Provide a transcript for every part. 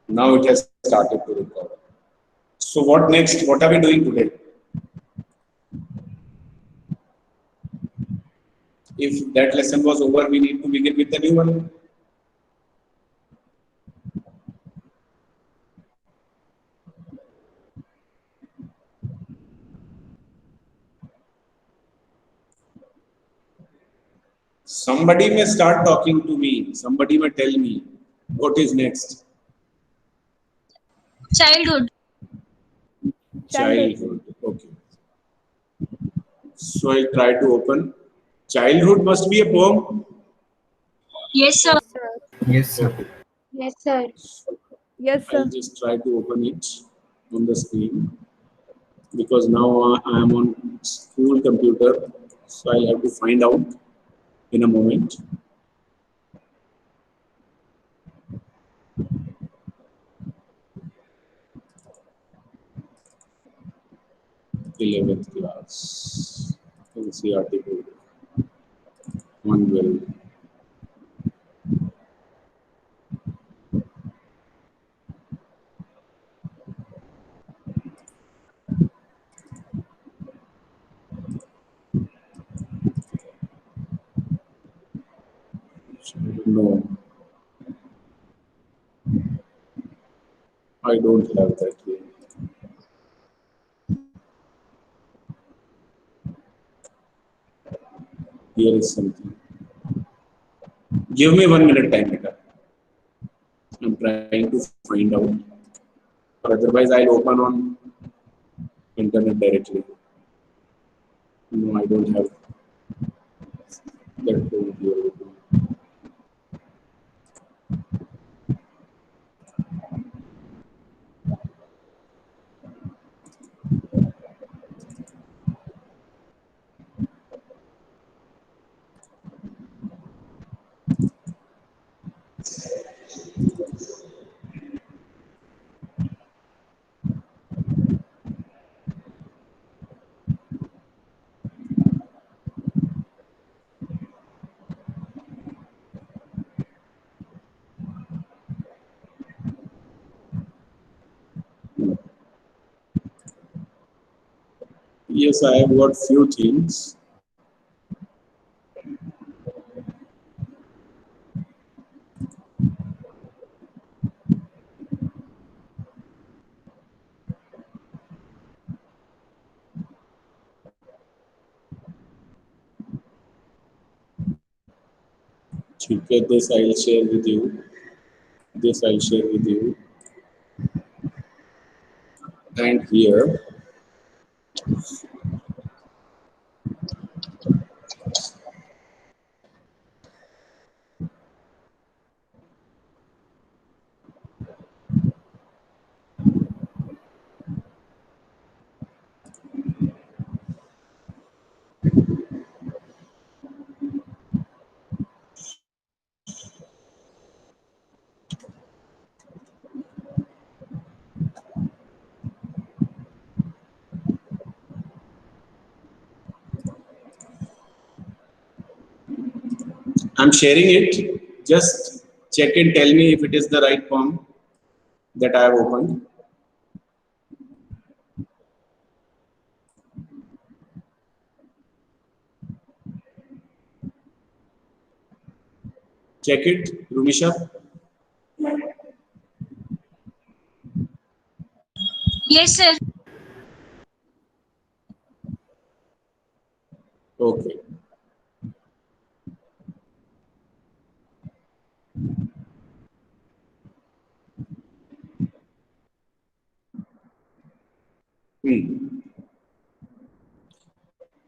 Now it has started to record. So what next? What are we doing today? If that lesson was over, we need to begin with the new one. Somebody may start talking to me. Somebody may tell me what is next. Childhood. Childhood. Okay. So I'll try to open. Childhood must be a poem. Yes, sir. Yes, sir. Yes, sir. Okay. Yes, sir. So Yes, I'll sir. just try to open it on the screen because now I am on school computer. So I'll have to find out in a moment. Eleventh class. NCERT board. One will. No, I don't have that here. Here is something. Give me 1 minute time, Peter. I'm trying to find out. Or otherwise, I'll open on internet directly. No, I don't have that tool here. Yes, I have got few things. ठीक है, this I'll share with you. This I'll share with you. And here, I'm sharing it. Just check and tell me if it is the right form that I have opened. Check it, Rumisha. Yes, sir. Okay.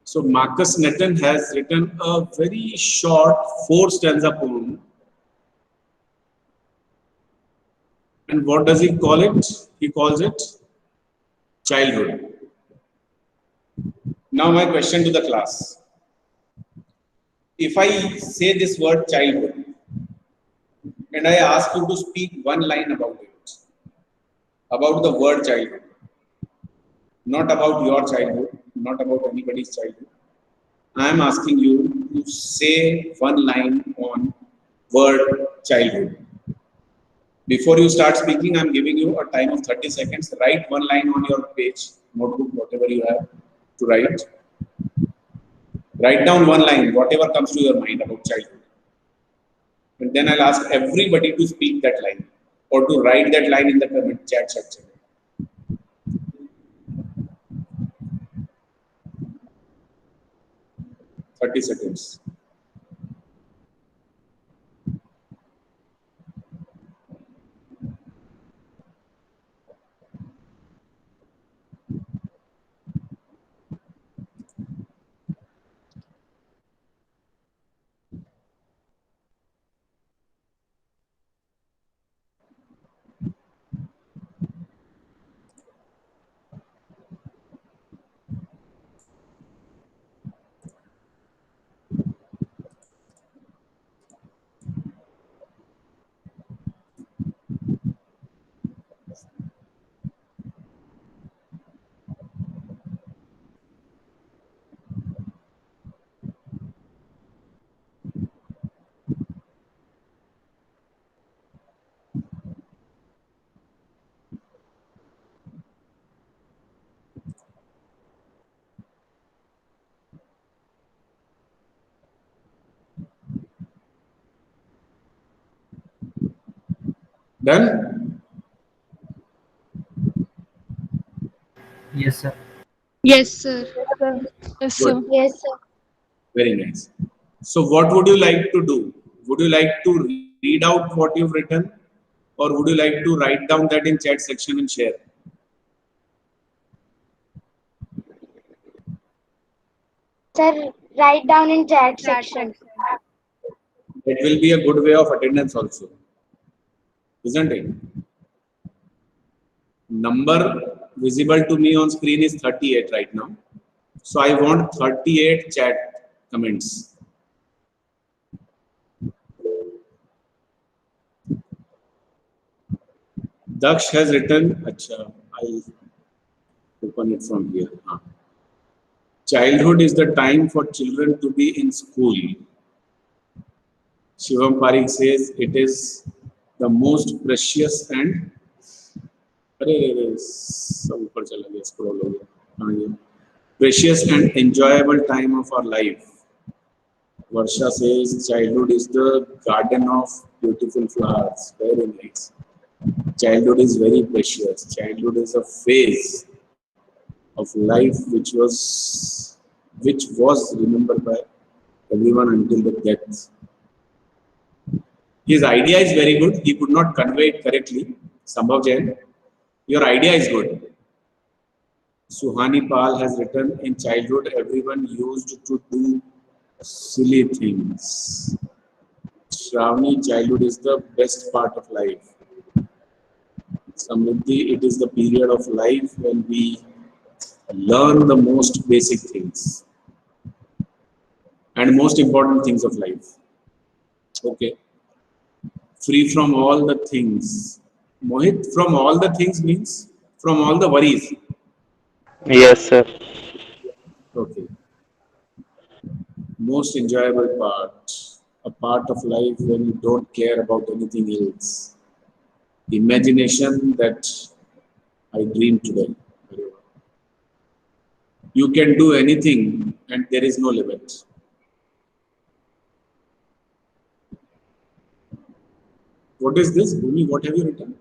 So Marcus Netton has written a very short 4 stanza poem. And what does he call it? He calls it childhood. Now my question to the class. If I say this word childhood and I ask you to speak one line about it, about the word childhood, not about your childhood, not about anybody's childhood. I am asking you to say one line on word childhood. Before you start speaking, I'm giving you a time of 30 seconds. Write one line on your page, notebook, whatever you have to write. Write down one line, whatever comes to your mind about childhood. And then I'll ask everybody to speak that line or to write that line in the comment chat section. Thirty seconds. Done? Yes, sir. Yes, sir. Yes, Good. sir. Yes, sir. Very nice. So what would you like to do? Would you like to read out what you've written, or would you like to write down that in chat section and share? Sir, write down in chat section. It will be a good way of attendance also, isn't it? Number visible to me on screen is 38 right now. So I want 38 chat comments. Daksh has written, Acha, I'll open it from here. Childhood is the time for children to be in school. Shivam Parikh says it is the most precious and precious and enjoyable time of our life. Varsha says childhood is the garden of beautiful flowers. Very nice. Childhood is very precious. Childhood is a phase of life which was remembered by everyone until the death. His idea is very good. He could not convey it correctly. Sambhav Jain, your idea is good. Suhani Pal has written, in childhood, everyone used to do silly things. Shravani, childhood is the best part of life. Samriddhi, it is the period of life when we learn the most basic things and most important things of life. Okay. Free from all the things. Mohit, from all the things means from all the worries. Yes, sir. Okay. Most enjoyable part. A part of life when you don't care about anything else. Imagination that I dream today. You can do anything and there is no limit. What is this? Bhumi, what have you written?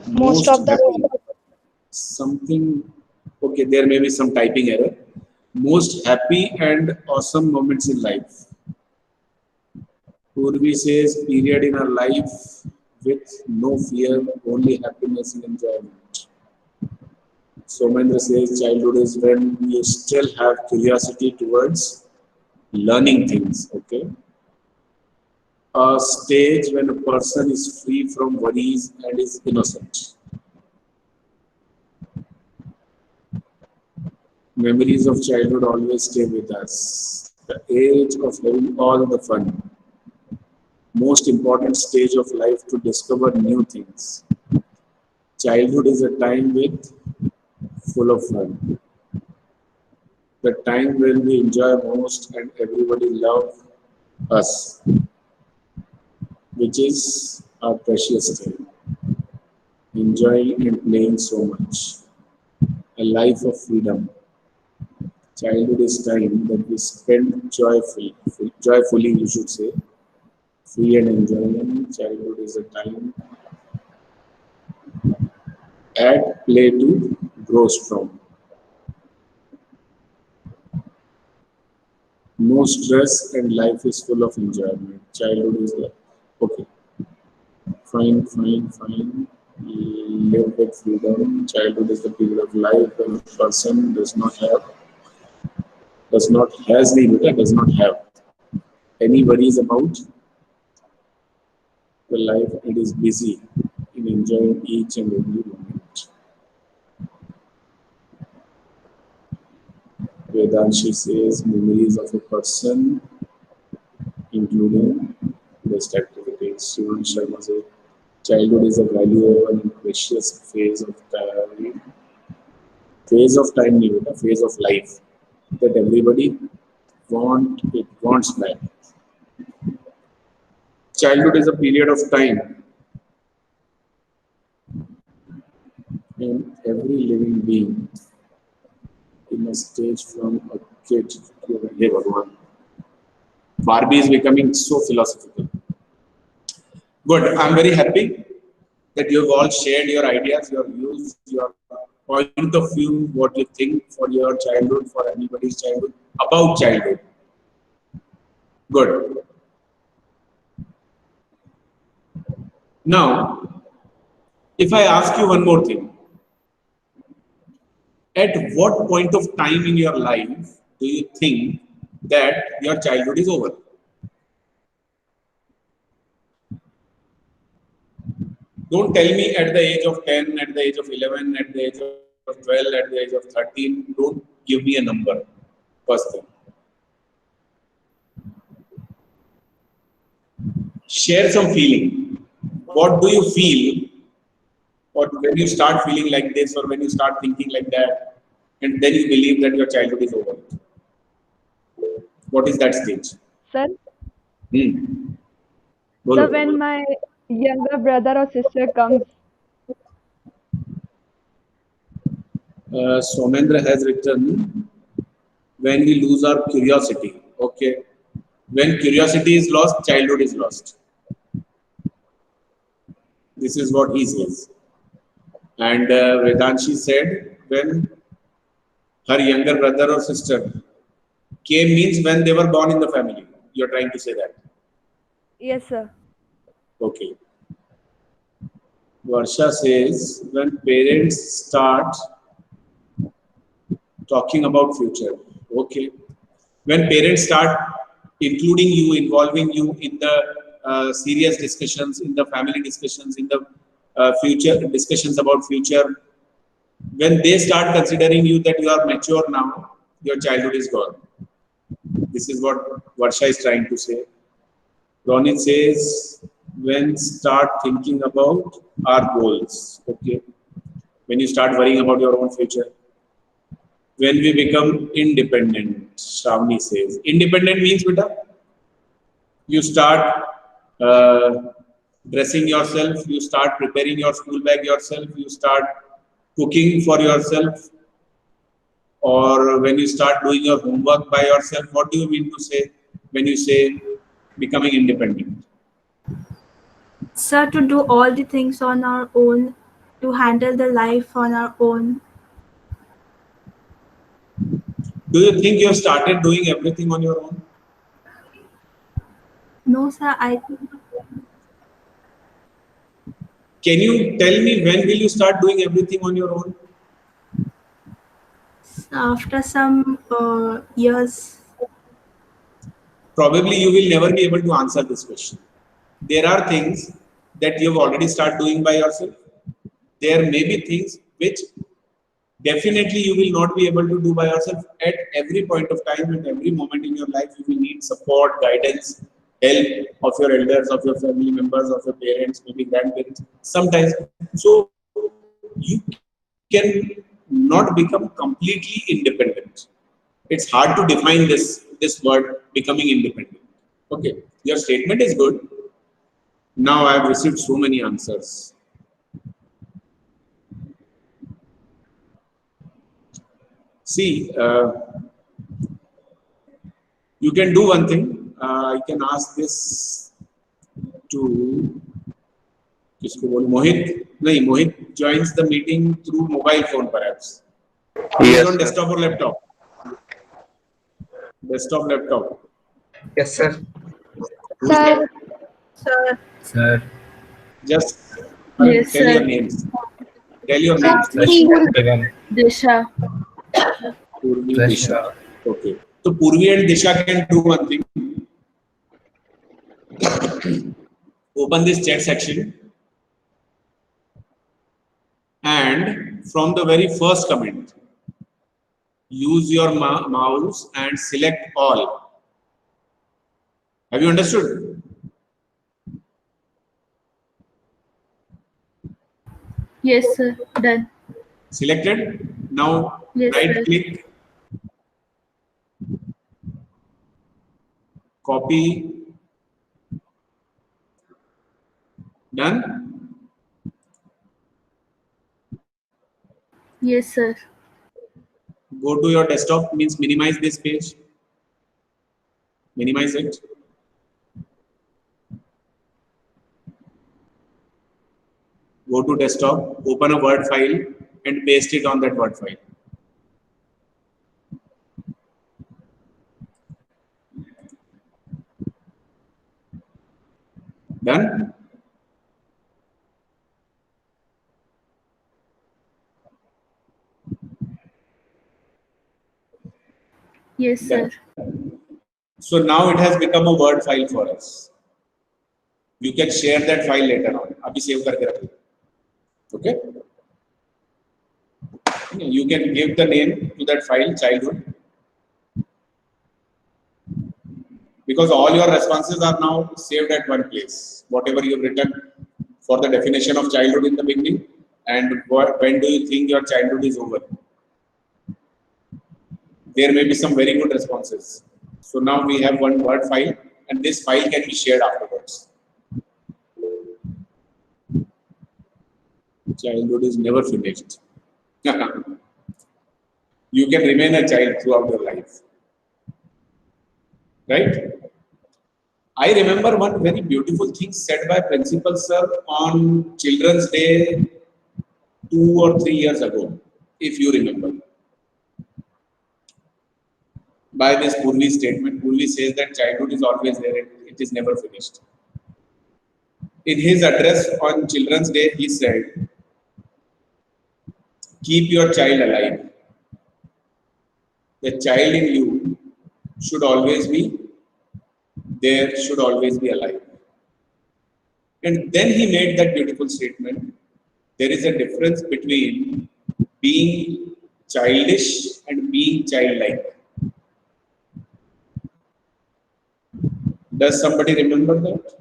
Most of the happy. Something, okay, there may be some typing error. Most happy and awesome moments in life. Purvi says, period in our life with no fear, only happiness and enjoyment. Somendra says, childhood is when we still have curiosity towards learning things, okay? A stage when a person is free from worries and is innocent. Memories of childhood always stay with us. The age of having all the fun. Most important stage of life to discover new things. Childhood is a time with full of fun. The time when we enjoy most and everybody love us, which is our precious time, enjoying and playing so much, a life of freedom. Childhood is time that we spend joyfully, you should say, free and enjoying. Childhood is a time at play to grow strong. No stress and life is full of enjoyment. Childhood is the okay. Fine. Live with freedom. Childhood is the period of life when a person does not have any worries about the life and is busy in enjoying each and every moment. Vedanshi says memories of a person, including best activities. Shivan Sharma says childhood is a valuable and precious phase of time, a phase of life that everybody wants back. Childhood is a period of time and every living being in a stage from a kid to a hey Bhagwan. Barbie is becoming so philosophical. Good. I'm very happy that you've all shared your ideas, your views, your point of view, what you think for your childhood, for anybody's childhood, about childhood. Good. Now, if I ask you one more thing, at what point of time in your life do you think that your childhood is over? Don't tell me at the age of 10, at the age of 11, at the age of 12, at the age of 13. Don't give me a number, first thing. Share some feeling. What do you feel? Or when you start feeling like this, or when you start thinking like that, and then you believe that your childhood is over. What is that stage? Sir, Bolo. so when my younger brother or sister comes, Somendra has written, when we lose our curiosity. Okay. When curiosity is lost, childhood is lost. This is what he says. And Vedanshi said, when her younger brother or sister came means when they were born in the family. You're trying to say that. yes, sir. Okay. Varsha says, when parents start talking about future. Okay. When parents start including you, involving you in the serious discussions, in the family discussions, in the future discussions about future, when they start considering you that you are mature now, your childhood is gone. This is what Varsha is trying to say. Ronit says, when start thinking about our goals. Okay. When you start worrying about your own future. When we become independent, Shravani says. Independent means, beta, you start dressing yourself, you start preparing your school bag yourself, you start cooking for yourself, or when you start doing your homework by yourself. What do you mean to say when you say becoming independent? Sir, to do all the things on our own, to handle the life on our own. Do you think you have started doing everything on your own? No, sir, Can you tell me when will you start doing everything on your own? after some years. Probably you will never be able to answer this question. There are things that you have already started doing by yourself. There may be things which definitely you will not be able to do by yourself. At every point of time, at every moment in your life, you will need support, guidance, help of your elders, of your family members, of your parents, maybe grandparents. Sometimes, so you can not become completely independent. It's hard to define this word becoming independent. Okay, your statement is good. Now I have received so many answers. See, you can do one thing. I can ask this to Mohit. No, Mohit joins the meeting through mobile phone, perhaps. He is Yes, on sir. desktop or laptop. Desktop, laptop. Yes, sir. Who's Sir, that? Sir. Sir. Just Yes, tell your sir. names. Tell your sir, names, please. Shivam. Disha. Purvi, Disha. Disha. Okay. So Purvi and Disha can do one thing. Open this chat section and from the very first comment, use your mouse and select all. Have you understood? Yes, sir. Done. Selected. Now Yes, right sir. click, copy. Done. Yes, sir. Go to your desktop, means minimize this page. Minimize it. Go to desktop, open a Word file and paste it on that Word file. Done? Yes, sir. So now it has become a Word file for us. You can share that file later on. Abhi save karke rakho. Okay? You can give the name to that file, childhood. Because all your responses are now saved at one place. Whatever you have written for the definition of childhood in the beginning, and when do you think your childhood is over? There may be some very good responses. So now we have one Word file, and this file can be shared afterwards. Childhood is never finished. You can remain a child throughout your life. Right? I remember one very beautiful thing said by Principal Sir on Children's Day 2 or 3 years ago, if you remember. By this Purvi statement, Purvi says that childhood is always there, it is never finished. In his address on Children's Day, he said, keep your child alive. The child in you should always be there, should always be alive. And then he made that beautiful statement. There is a difference between being childish and being childlike. Does somebody remember that?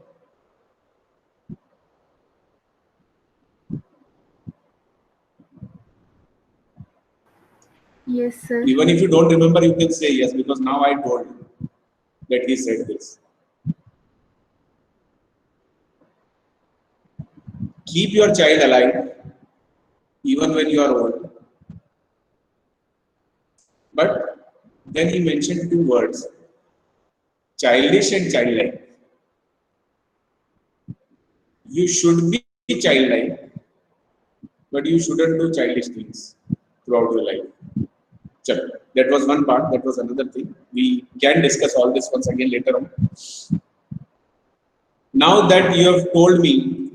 Yes, sir. Even if you don't remember, you can say yes, because now I told you that he said this. Keep your child alive, even when you are old. But then he mentioned two words, childish and childlike. You should be childlike, but you shouldn't do childish things throughout your life. Chalo. That was one part, that was another thing. We can discuss all this once again later on. Now that you have told me,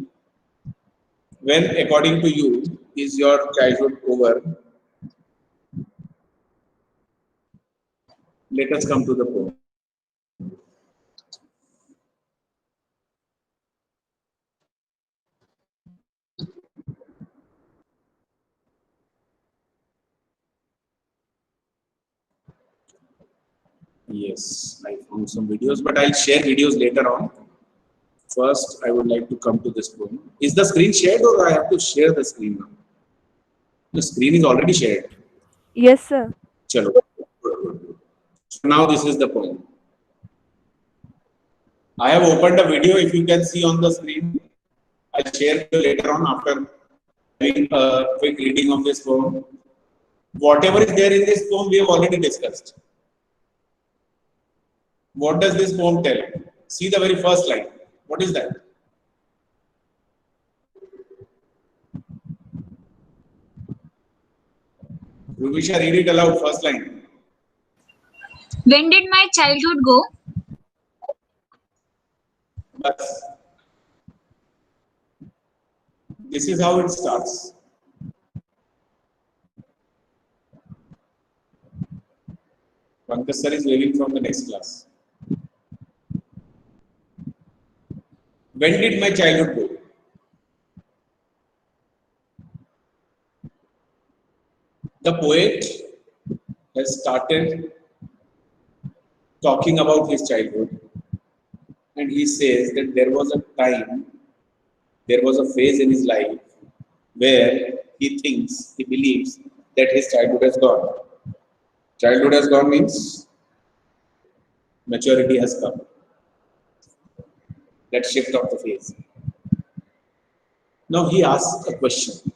when according to you is your childhood over, let us come to the point. Yes, I found some videos, but I'll share videos later on. First, I would like to come to this point. Is the screen shared or I have to share the screen now? The screen is already shared. Yes, sir. Chalo. So now this is the point. I have opened a video, if you can see on the screen. I'll share it later on after doing a quick reading of this poem. Whatever is there in this poem, we have already discussed. What does this poem tell? See the very first line. What is that? Ruvisha, read it aloud, first line. When did my childhood go? Yes. This is how it starts. Pankaj sir is waving from the next class. When did my childhood go? The poet has started talking about his childhood, and he says that there was a time, there was a phase in his life where he thinks, he believes that his childhood has gone. Childhood has gone means maturity has come. That shift of the phase. Now he asks a question.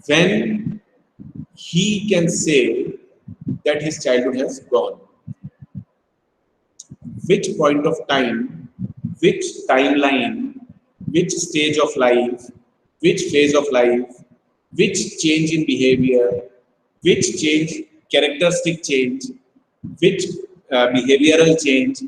When he can say that his childhood has gone, which point of time, which timeline, which stage of life, which phase of life, which change in behavior, which change, characteristic change, which behavioral change,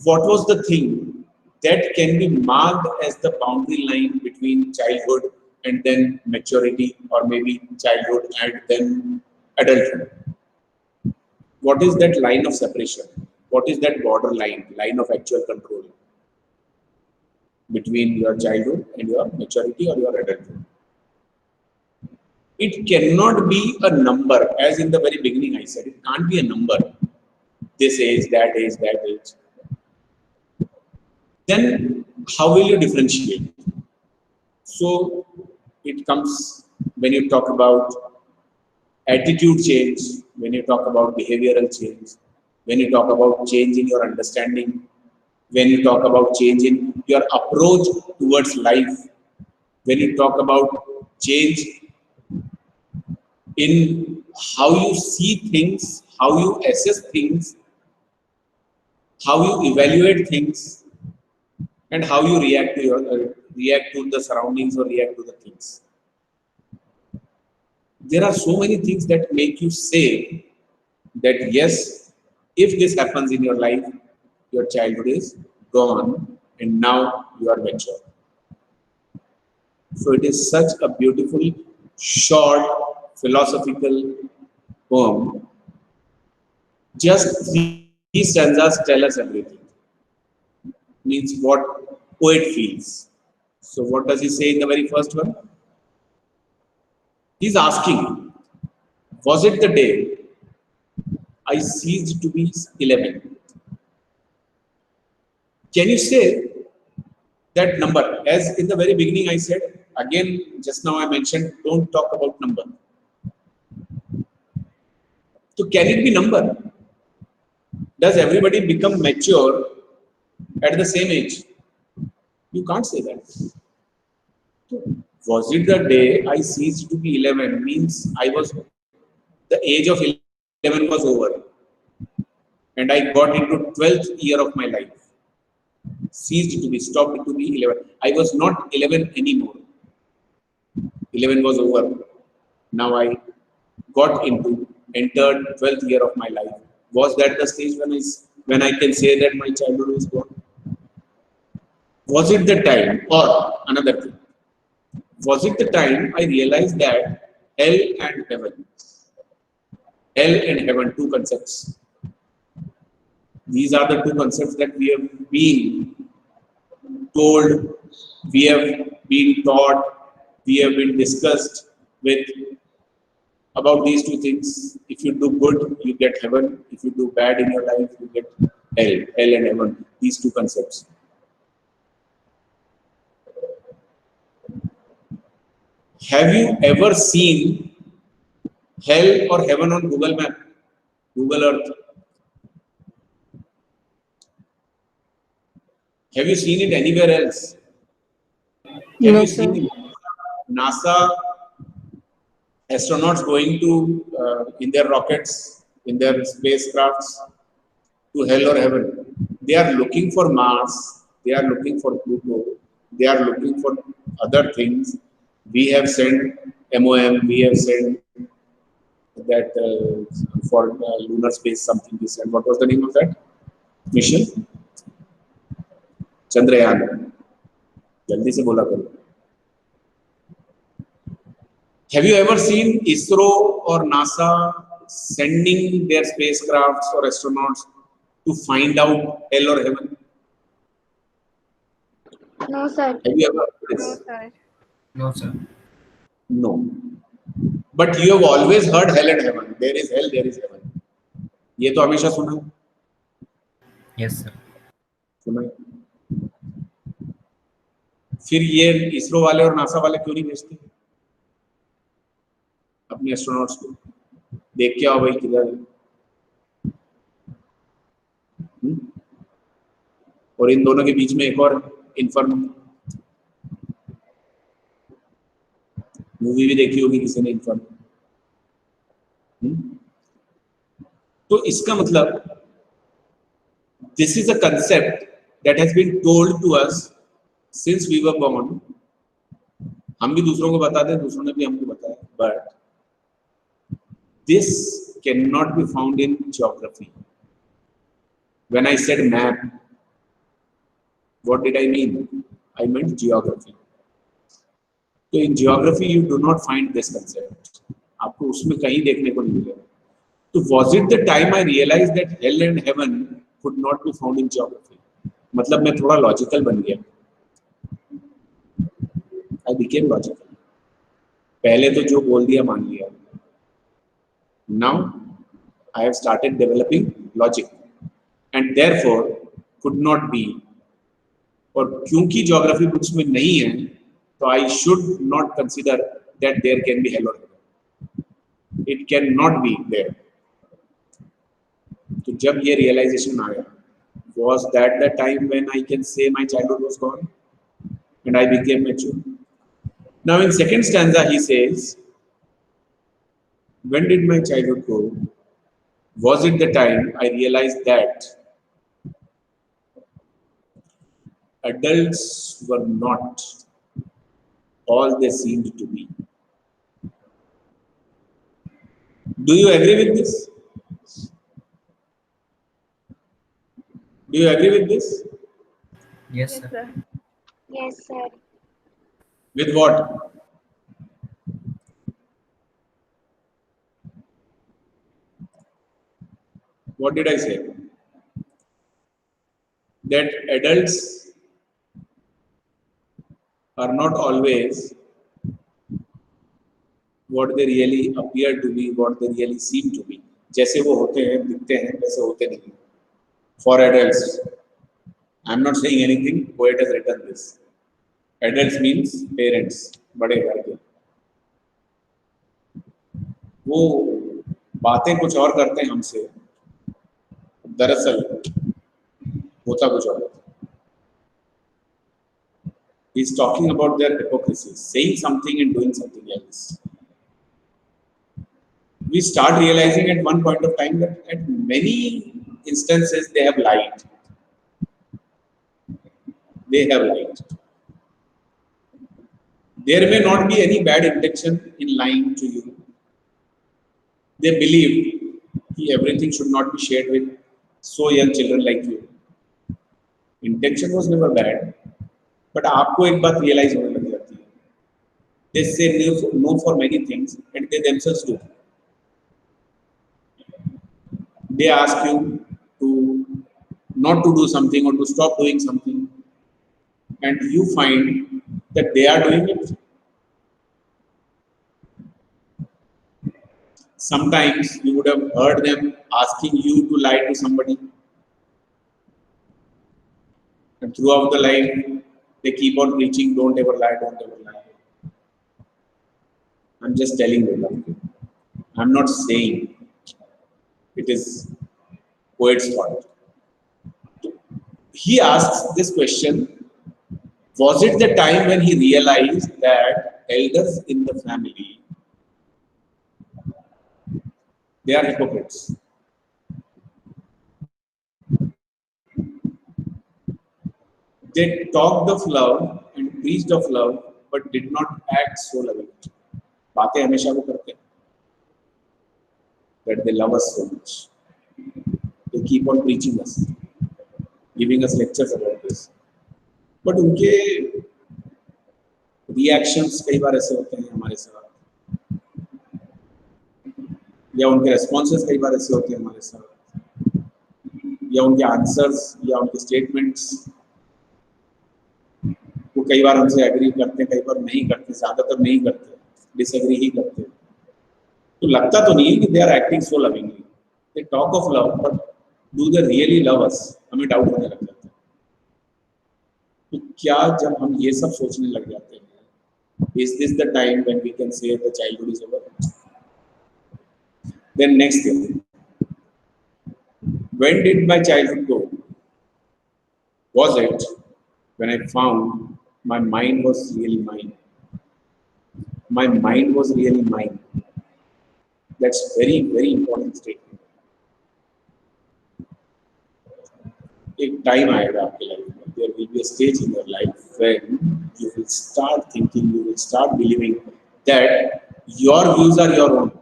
what was the thing that can be marked as the boundary line between childhood and then maturity, or maybe childhood and then adulthood? What is that line of separation? What is that border line of actual control between your childhood and your maturity or your adulthood? It cannot be a number, as in the very beginning I said, it can't be a number. This age, that age, that age. Then how will you differentiate? So it comes when you talk about attitude change, when you talk about behavioral change, when you talk about change in your understanding, when you talk about change in your approach towards life, when you talk about change in how you see things, how you assess things, how you evaluate things, and how you react to the surroundings or react to the things. There are so many things that make you say that yes, if this happens in your life, your childhood is gone and now you are mature. So it is such a beautiful, short, philosophical poem. Just three stanzas tell us everything. Means what poet feels. So what does he say in the very first one? He's asking, was it the day I ceased to be 11? Can you say that number? As in the very beginning I said, again, just now I mentioned, don't talk about number. So can it be number? Does everybody become mature at the same age? You can't say that. So, was it the day I ceased to be 11? Means the age of 11 was over. And I got into 12th year of my life. Ceased to be, stopped to be 11. I was not 11 anymore. 11 was over. Now I entered 12th year of my life. Was that the stage when I can say that my childhood is gone? Was it the time, or another thing, was it the time I realized that hell and heaven, two concepts. These are the two concepts that we have been told, we have been taught, we have been discussed with about these two things. If you do good, you get heaven. If you do bad in your life, you get hell and heaven. These two concepts. Have you ever seen hell or heaven on Google Map, Google Earth? Have you seen it anywhere else? Have No, you sir. seen NASA astronauts going to in their rockets, in their spacecrafts to hell or heaven? They are looking for Mars. They are looking for Pluto. They are looking for other things. We have sent MOM. We have sent that for lunar space something we sent. What was the name of that mission? Chandrayaan. जल्दी से बोला करो. Have you ever seen ISRO or NASA sending their spacecrafts or astronauts to find out hell or heaven? No, sir. Have you ever heard this? No, sir. No, sir. No. But you have always heard hell and heaven. There is hell, there is heaven. ये तो हमेशा सुना है. Yes, sir. सुना है. फिर ये इसरो वाले और नासा वाले क्यों नहीं भेजते अपने एस्ट्रोनॉट्स को? देख के आओ भाई किधर है. और इन दोनों के बीच में एक और इन्फर्म मूवी भी देखी होगी किसी ने, इन्फर्म. तो इसका मतलब this is a concept that has been told to us since we were born. हम भी दूसरों को बताते हैं, दूसरों ने भी हमको बताया. But this can not be found in geography. When I said map, what did I mean? I meant geography. So in geography you do not find this concept. आपको उसमें कहीं देखने को नहीं मिलेगा. तो was it the time I realized that hell and heaven could not be found in geography? मतलब मैं थोड़ा लॉजिकल बन गया. I became logical. पहले तो जो बोल दिया मान लिया. Now I have started developing logic and therefore could not be. और क्योंकि ज्योग्राफी बुक्स में नहीं है तो I should not consider that there can be hell और heaven. It can not be there. तो जब ये रियलाइजेशन आया, was that the time when I can say my childhood was gone and I became mature? Now in second stanza he says, when did my childhood go? Was it the time I realized that adults were not all they seemed to be? Do you agree with this? Do you agree with this? Yes, Yes, sir. sir. Yes, sir. With what? What did I say? That adults are not always what they really appear to be, what they really seem to be. जैसे वो होते हैं, दिखते हैं, वैसे होते नहीं. For adults, I'm not saying anything. Poet has written this. Adults means parents, बड़े घर के. वो बातें कुछ और करते हैं हमसे, दरअसल होता कुछ और. He's talking about their hypocrisy, saying something and doing something else. We start realizing at one point of time that at many instances they have lied. They have lied. There may not be any bad intention in lying to you. They believe that everything should not be shared with so young children like you. Intention was never bad, but आपको एक बात realize होने लग जाती है. They say no for many things and they themselves do. They ask you to not to do something or to stop doing something, and you find that they are doing it. Sometimes you would have heard them asking you to lie to somebody, and throughout the life they keep on preaching, don't ever lie, don't ever lie. I'm just telling you. I'm not saying it is poet's fault. he asks this question: was it the time when he realized that elders in the family, they are hypocrites? They talked of love and preached of love, but did not act so loving. बातें हमेशा वो करते हैं that they love us so much. They keep on preaching us, giving us lectures about this. But उनके reactions कई बार ऐसे होते हैं हमारे साथ, या उनके responses कई बार ऐसे होते हैं हमारे साथ, या उनके answers या उनके statements वो कई बार हमसे एग्री करते हैं, कई बार नहीं करते, ज्यादातर नहीं करते, डिसएग्री ही करते। तो लगता तो नहीं है कि they are acting so lovingly, they talk of love, but do they really love us? हमें डाउट होने लग जाता है। तो क्या जब हम ये सब सोचने लग जाते हैं, is this the time when we can say the childhood is over? Then next thing, when did my childhood go? Was it when I found my mind was really mine? My mind was really mine. That's very, very important statement. एक time आएगा आपके life में, there will be a stage in your life when you will start thinking, you will start believing that your views are your own.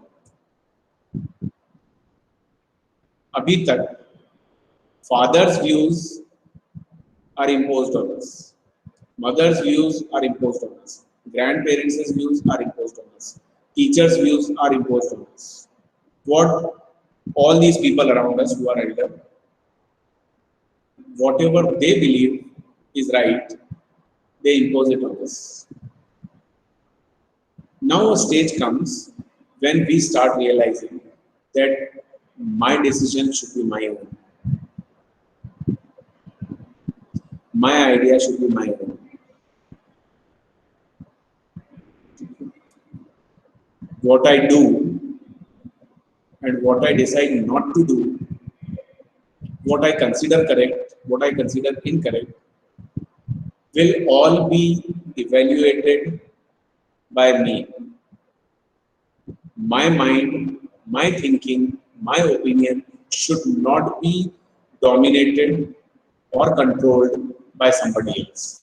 अभी तक father's views are imposed on us. Mother's views are imposed on us. Grandparents' views are imposed on us. Teachers' views are imposed on us. What all these people around us who are elder, whatever they believe is right, they impose it on us. Now a stage comes when we start realizing that my decision should be my own. My idea should be my own. What I do and what I decide not to do, what I consider correct, what I consider incorrect, will all be evaluated by me. My mind, my thinking, my opinion should not be dominated or controlled by somebody else.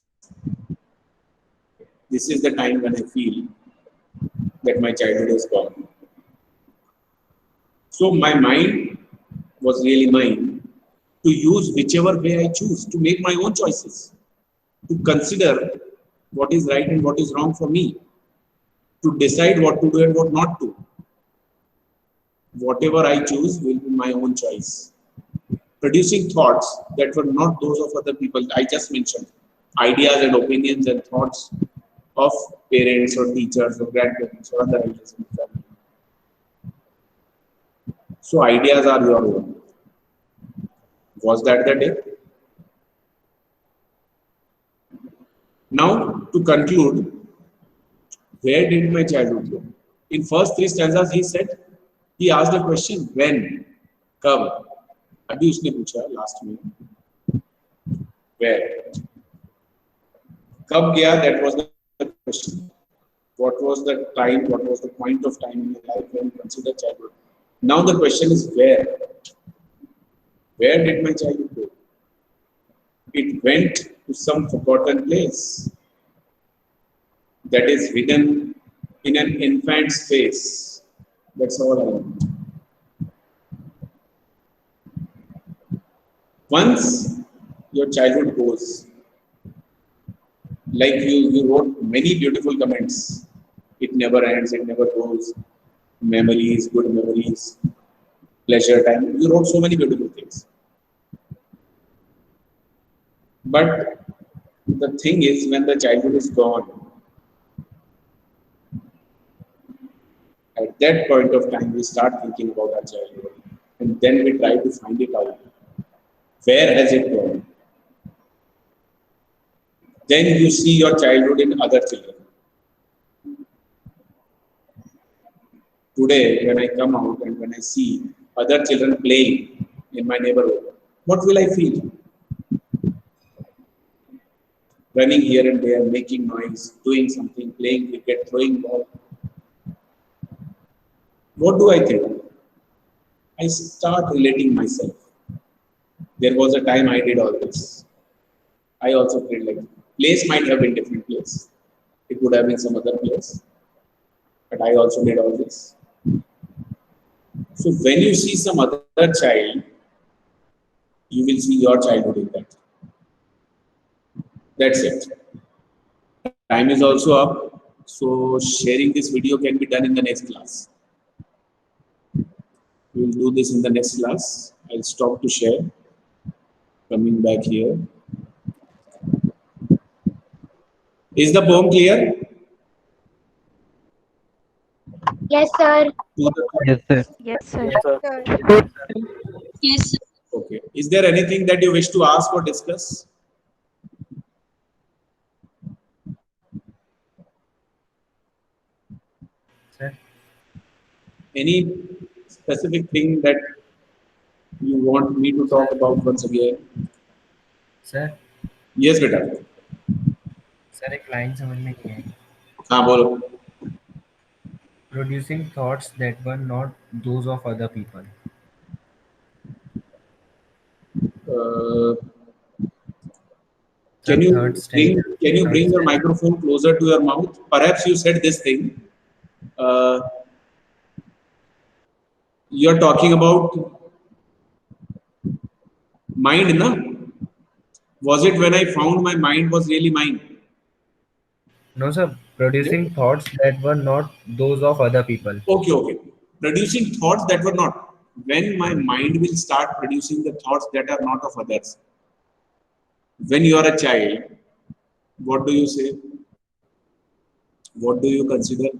This is the time when I feel that my childhood is gone. So my mind was really mine to use whichever way I choose, to make my own choices, to consider what is right and what is wrong for me, to decide what to do and what not to. Whatever I choose will be my own choice, producing thoughts that were not those of other people. I just mentioned ideas and opinions and thoughts of parents or teachers or grandparents or other elders in the family. So ideas are your own. Was that the day? Now to conclude, where did my childhood go? In first 3 stanzas he said, he asked the question, when, कब? अभी उसने पूछा last में, where? कब गया? That was the question. What was the time? What was the point of time in your life when you consider childhood? Now the question is where? Where did my childhood go? It went to some forgotten place that is hidden in an infant's face. That's all I know. Once your childhood goes, like you wrote many beautiful comments, it never ends, it never goes. Memories, good memories, pleasure time. You wrote so many beautiful things. But the thing is, when the childhood is gone, at that point of time, we start thinking about our childhood, and then we try to find it out. Where has it gone? Then you see your childhood in other children. Today, when I come out and when I see other children playing in my neighborhood, what will I feel? running here and there, making noise, doing something, playing cricket, throwing ball. What do I think? I start relating myself. There was a time I did all this. I also played like that. Place might have been different place. It would have been some other place. But I also did all this. So when you see some other child, you will see your childhood in that. That's it. Time is also up. So sharing this video can be done in the next class. We will do this in the next class. I'll stop to share. Coming back here. Is the poem clear? Yes, sir. Yes, sir. Yes, sir. Yes, sir. Okay. Is there anything that you wish to ask or discuss? Sir. Any specific thing that you want me to talk about once again? Sir. Yes, beta. Sir एक line समझ में नहीं आई. हाँ बोलो. Producing thoughts that were not those of other people. Can you Third stanza. bring your microphone closer to your mouth? Perhaps you said this thing. You're talking about mind, na? Was it when I found my mind was really mine? No, sir. Producing thoughts that were not those of other people. Okay. Producing thoughts that were not. When my mind will start producing the thoughts that are not of others. When you are a child, what do you say? What do you consider?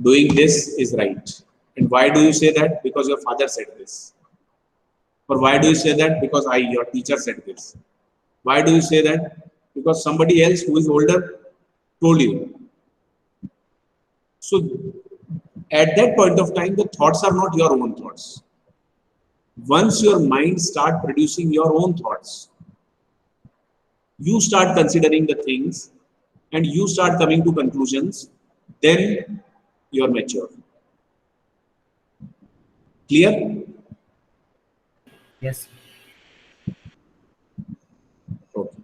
Doing this is right. And why do you say that? Because your father said this. Or why do you say that? Because your teacher said this. Why do you say that? Because somebody else who is older told you. So at that point of time, the thoughts are not your own thoughts. Once your mind starts producing your own thoughts, you start considering the things and you start coming to conclusions, then you are mature. Clear? Yes. Okay.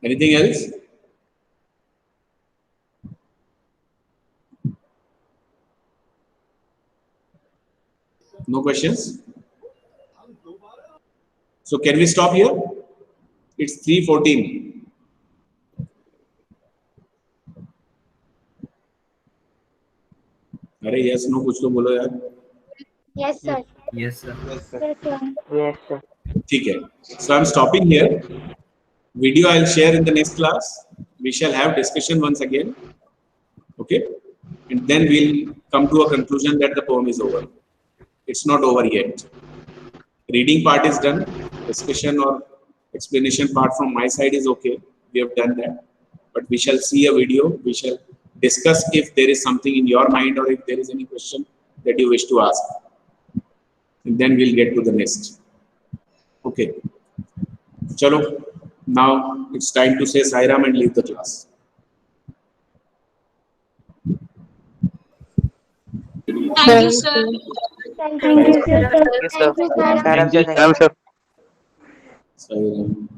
Anything else? No questions? So can we stop here? It's 3:14. अरे yes no कुछ तो बोलो यार. Yes, sir. Yes, sir. Yes, sir. Yes, sir. ठीक है. So I'm stopping here. Video I'll share in the next class. We shall have discussion once again. Okay, and then we'll come to a conclusion that the poem is over. It's not over yet. Reading part is done. Discussion or explanation part from my side is okay. We have done that. But we shall see a video. We shall discuss if there is something in your mind or if there is any question that you wish to ask. And then we'll get to the next. Okay. Chalo. Now it's time to say Sai Ram and leave the class. Thank you, sir. Thank you, sir. Yes, sir. Thank you, sir. Thank you, sir. Sai Ram.